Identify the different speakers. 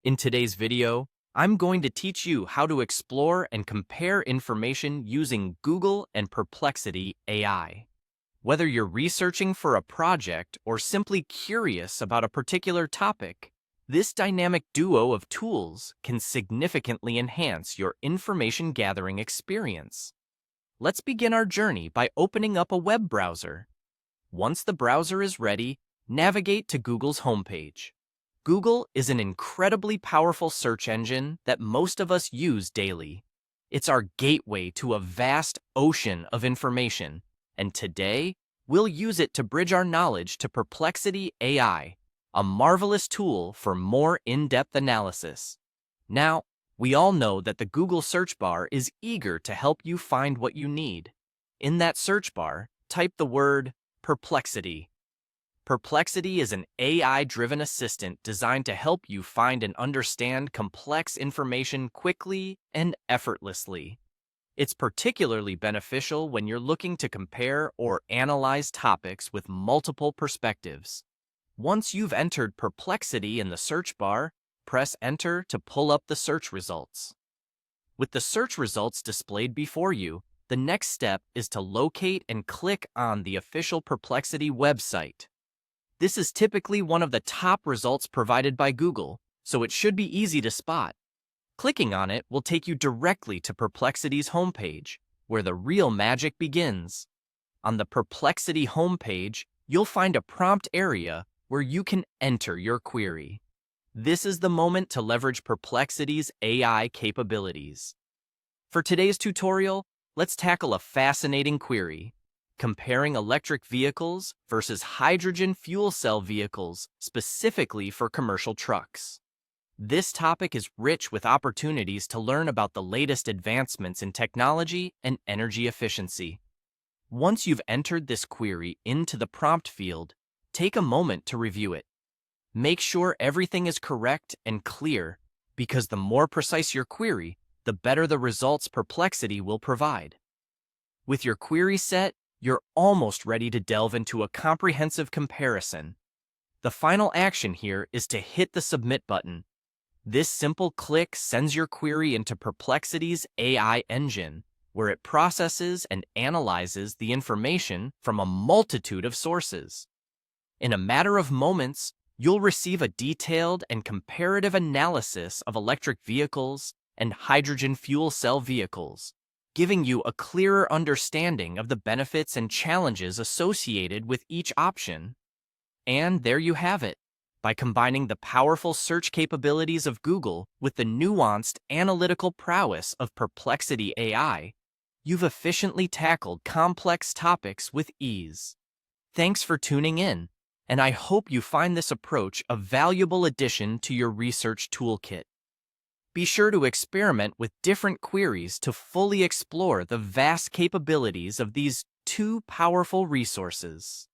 Speaker 1: In today's video, I'm going to teach you how to explore and compare information using Google and Perplexity AI. Whether you're researching for a project or simply curious about a particular topic, this dynamic duo of tools can significantly enhance your information gathering experience. Let's begin our journey by opening up a web browser. Once the browser is ready, navigate to Google's homepage. Google is an incredibly powerful search engine that most of us use daily. It's our gateway to a vast ocean of information, and today, we'll use it to bridge our knowledge to Perplexity AI, a marvelous tool for more in-depth analysis. Now, we all know that the Google search bar is eager to help you find what you need. In that search bar, type the word Perplexity. Perplexity is an AI-driven assistant designed to help you find and understand complex information quickly and effortlessly. It's particularly beneficial when you're looking to compare or analyze topics with multiple perspectives. Once you've entered Perplexity in the search bar, press Enter to pull up the search results. With the search results displayed before you, the next step is to locate and click on the official Perplexity website. This is typically one of the top results provided by Google, so it should be easy to spot. Clicking on it will take you directly to Perplexity's homepage, where the real magic begins. On the Perplexity homepage, you'll find a prompt area where you can enter your query. This is the moment to leverage Perplexity's AI capabilities. For today's tutorial, let's tackle a fascinating query: comparing electric vehicles versus hydrogen fuel cell vehicles, specifically for commercial trucks. This topic is rich with opportunities to learn about the latest advancements in technology and energy efficiency. Once you've entered this query into the prompt field, take a moment to review it. Make sure everything is correct and clear, because the more precise your query, the better the results Perplexity will provide. With your query set, you're almost ready to delve into a comprehensive comparison. The final action here is to hit the Submit button. This simple click sends your query into Perplexity's AI engine, where it processes and analyzes the information from a multitude of sources. In a matter of moments, you'll receive a detailed and comparative analysis of electric vehicles and hydrogen fuel cell vehicles, giving you a clearer understanding of the benefits and challenges associated with each option. And there you have it. By combining the powerful search capabilities of Google with the nuanced analytical prowess of Perplexity AI, you've efficiently tackled complex topics with ease. Thanks for tuning in, and I hope you find this approach a valuable addition to your research toolkit. Be sure to experiment with different queries to fully explore the vast capabilities of these two powerful resources.